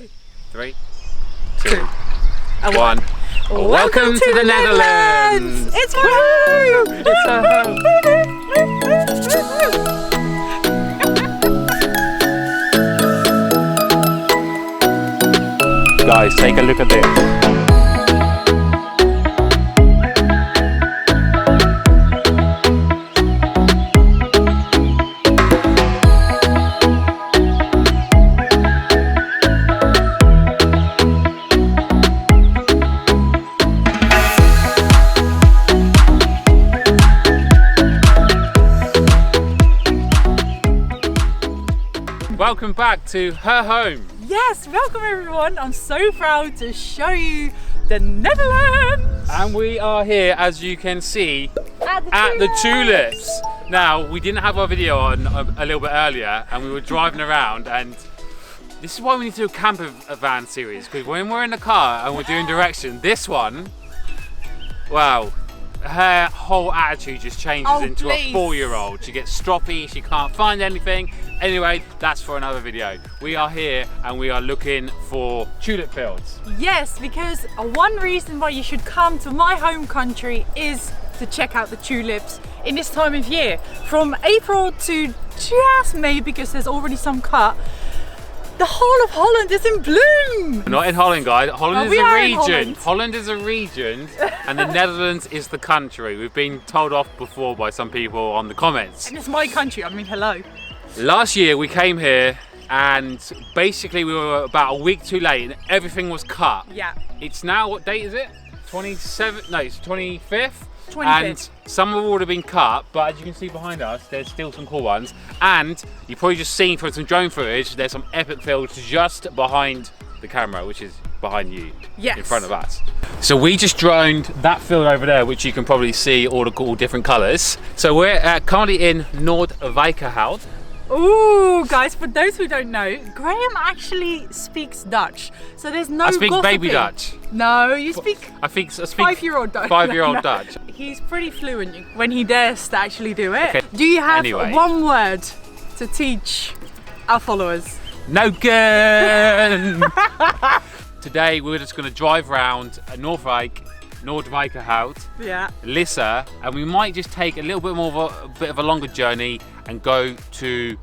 3, 2, 1. Welcome to the Netherlands! It's home! It's our home! Guys, take a look at this. Welcome back to her home. Yes, welcome everyone. I'm so proud to show you the Netherlands. And we are here, as you can see, at the Tulips. Now, we didn't have our video on a little bit earlier and we were driving around, and this is why we need to do a camper van series, because when we're in the car and we're doing direction, this one, wow, her whole attitude just changes into a 4-year-old. She gets stroppy, she can't find anything. Anyway, that's for another video. We are here and we are looking for tulip fields. Yes, because one reason why you should come to my home country is to check out the tulips in this time of year. From April to just May, because there's already some cut. The whole of Holland is in bloom! We're not in Holland, guys. Holland is a region. Holland. Holland is a region and the Netherlands is the country. We've been told off before by some people on the comments. And it's my country, I mean, hello. Last year we came here and basically we were about a week too late and everything was cut. Yeah. It's now, what date is it? 27th? No, it's 25th. 25th. And some have already been cut, but as you can see behind us, there's still some cool ones. And you've probably just seen from some drone footage, there's some epic fields just behind the camera, which is behind you, yes, in front of us. So we just droned that field over there, which you can probably see all the cool different colours. So we're currently in Noordwijkerhout. Ooh, guys, for those who don't know, Graham actually speaks Dutch. So there's no I speak gossiping. baby Dutch. No, you speak I speak 5-year-old Dutch. 5-year-old No. Dutch. He's pretty fluent when he dares to actually do it. Okay. Do you have Anyway. one word to teach our followers? No good. Today we're just going to drive around Noordwijkerhout, Yeah. Lisse, and we might just take a little bit more of a bit of a longer journey and go to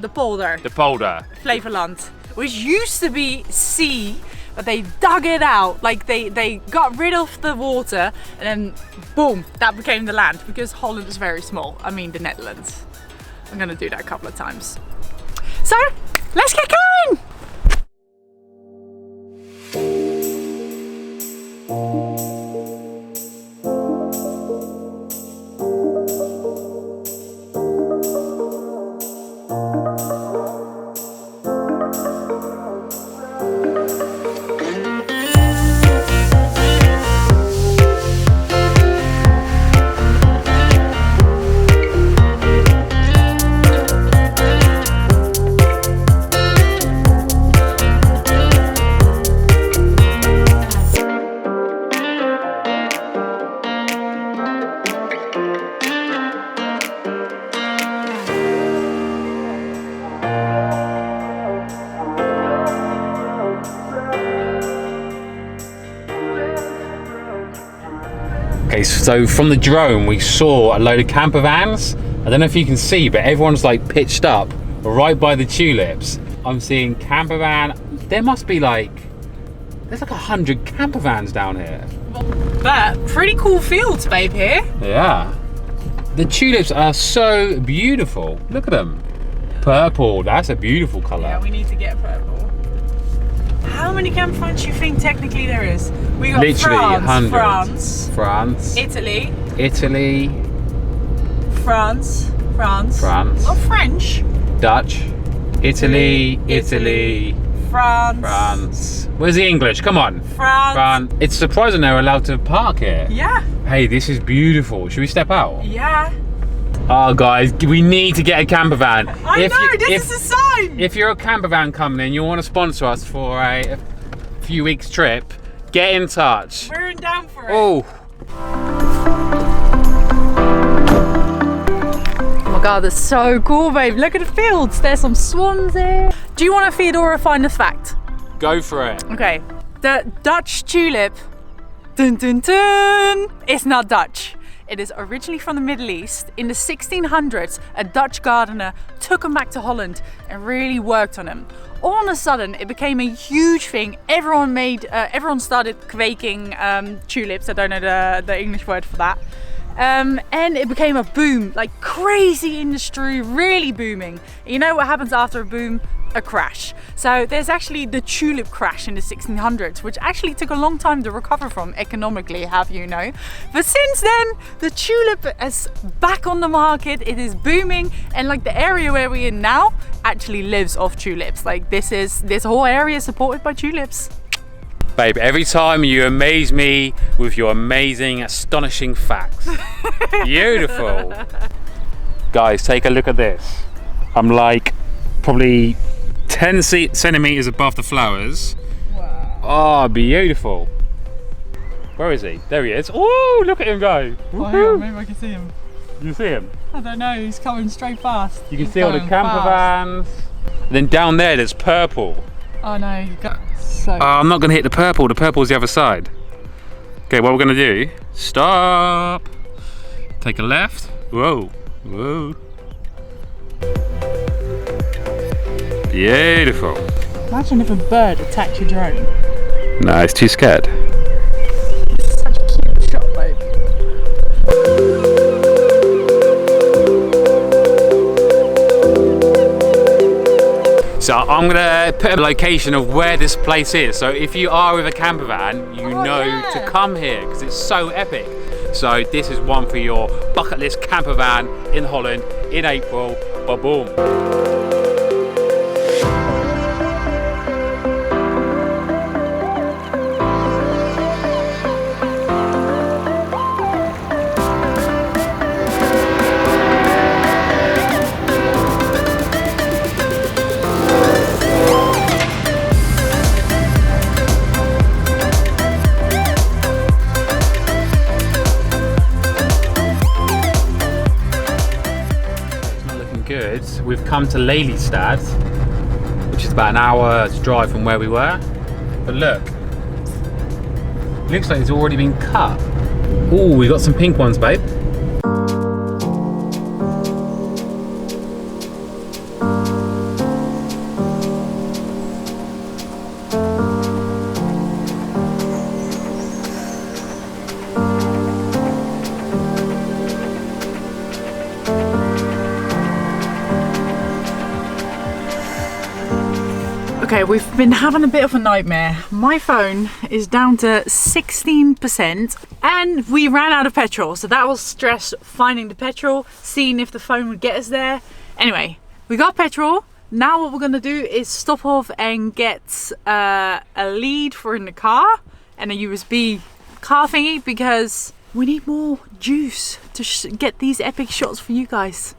The polder. the polder. Flevoland, which used to be sea, but they dug it out. Like they got rid of the water and then boom, that became the land, because Holland is very small. I mean the Netherlands. I'm gonna do that a couple of times. So let's get going! Okay, so from the drone we saw a load of camper vans. I don't know if you can see, but everyone's like pitched up right by the tulips. I'm seeing camper van. There must be there's like 100 camper vans down here. But pretty cool fields, babe, here. Yeah. The tulips are so beautiful. Look at them. Purple, that's a beautiful colour. Yeah, we need to get purple. How many camper vans do you think technically there is? We got Literally France, hundreds. France. Italy. Italy. France. France. Not French. Dutch. Italy. France. Where's the English? Come on. France. It's surprising they're allowed to park here. Yeah. Hey, this is beautiful. Should we step out? Yeah. Oh, guys, we need to get a camper van. I know, this is a sign. If you're a camper van company and you want to sponsor us for a few weeks trip, get in touch. We're down for it. Oh. Oh my god, that's so cool, babe. Look at the fields. There's some swans here. Do you want a Theodora find a fact? Go for it. Okay, the Dutch tulip, dun dun dun, is not Dutch. It is originally from the Middle East. In the 1600s, a Dutch gardener took them back to Holland and really worked on them. All of a sudden, it became a huge thing. Everyone started kweking tulips. I don't know the English word for that. And it became a boom, like crazy industry, really booming. You know what happens after a boom? A crash. So there's actually the tulip crash in the 1600s, which actually took a long time to recover from economically, have you know. But since then, the tulip is back on the market. It is booming, and like the area where we're in now actually lives off tulips. Like this whole area is supported by tulips. Babe, every time you amaze me with your amazing, astonishing facts. Beautiful. Guys, take a look at this. I'm like probably 10 centimeters above the flowers. Wow. Oh, beautiful. Where is he? There he is. Oh, look at him go. Oh, hang on, maybe I can see him. You see him? I don't know, he's coming straight past. You can see all the camper vans. And then down there's purple. Oh no, you got so. Oh, I'm not going to hit the purple. The purple's the other side. Okay, what we're going to do, stop. Take a left. Whoa, whoa. Beautiful. Imagine if a bird attacked your drone. No, it's too scared. It's such a cute shot, babe. So I'm gonna put a location of where this place is. So if you are with a camper van, you know to come here because it's so epic. So this is one for your bucket list camper van in Holland in April. Ba-boom. We've come to Lelystad, which is about an hour's drive from where we were. But look, looks like it's already been cut. Oh, we got some pink ones, babe. Okay, we've been having a bit of a nightmare. My phone is down to 16% and we ran out of petrol. So that was stress finding the petrol, seeing if the phone would get us there. Anyway, we got petrol. Now what we're gonna do is stop off and get a lead for in the car and a USB car thingy because we need more juice to get these epic shots for you guys.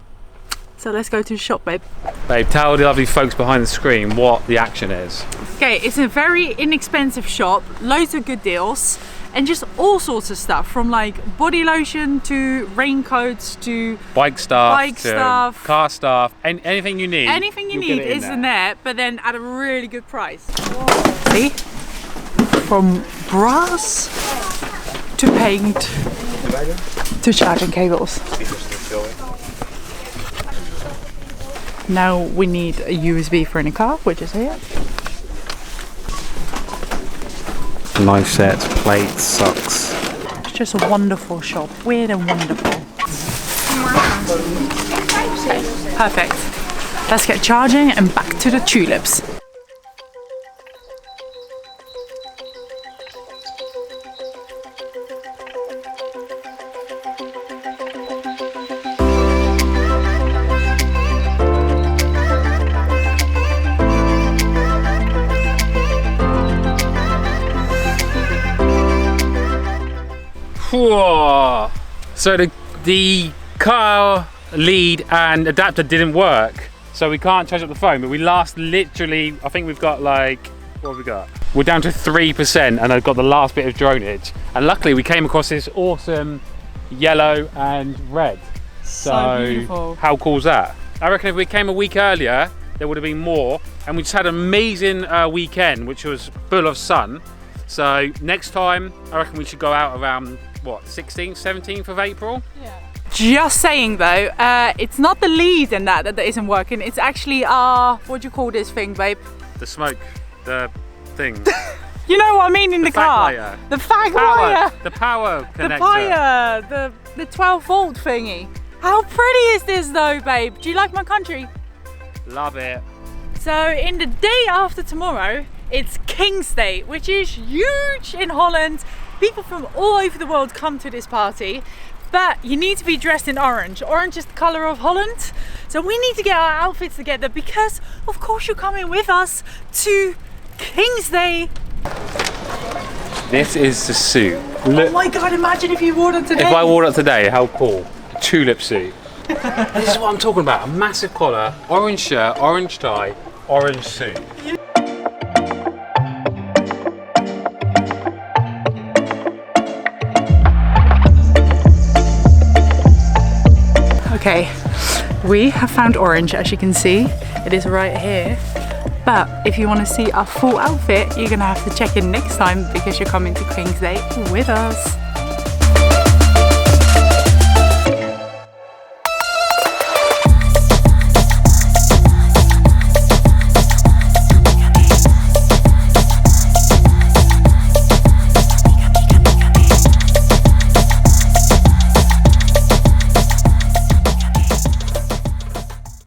So let's go to the shop, babe. Babe, tell the lovely folks behind the screen what the action is. Okay, it's a very inexpensive shop, loads of good deals, and just all sorts of stuff from like body lotion to raincoats to bike stuff, car stuff, and anything you need. Anything you need is in there, but then at a really good price. See? From brass to paint to charging cables. Now we need a USB for in a car, which is here. Knife sets, plates, socks. It's just a wonderful shop, weird and wonderful. Perfect. Let's get charging and back to the tulips. So the car lead and adapter didn't work, so we can't charge up the phone, but we last literally, I think we've got like, what have we got? We're down to 3% and I've got the last bit of dronage. And luckily we came across this awesome yellow and red. So beautiful. How cool is that? I reckon if we came a week earlier, there would have been more. And we just had an amazing weekend, which was full of sun. So next time, I reckon we should go out around, what, 16th, 17th of April? Yeah. Just saying though, it's not the lead in that isn't working. It's actually our, what do you call this thing, babe? The smoke, the thing. You know what I mean in the car? Wire. The fag wire. The power connector. The fire, the 12 volt thingy. How pretty is this though, babe? Do you like my country? Love it. So in the day after tomorrow, it's King's Day, which is huge in Holland. People from all over the world come to this party, but you need to be dressed in orange. Orange is the color of Holland. So we need to get our outfits together because of course you're coming with us to King's Day. This is the suit. Look. Oh my God, imagine if you wore it today. If I wore it today, how cool. A tulip suit. This is what I'm talking about. A massive collar, orange shirt, orange tie, orange suit. Okay, we have found orange, as you can see. It is right here. But if you want to see our full outfit, you're gonna have to check in next time because you're coming to King's Day with us.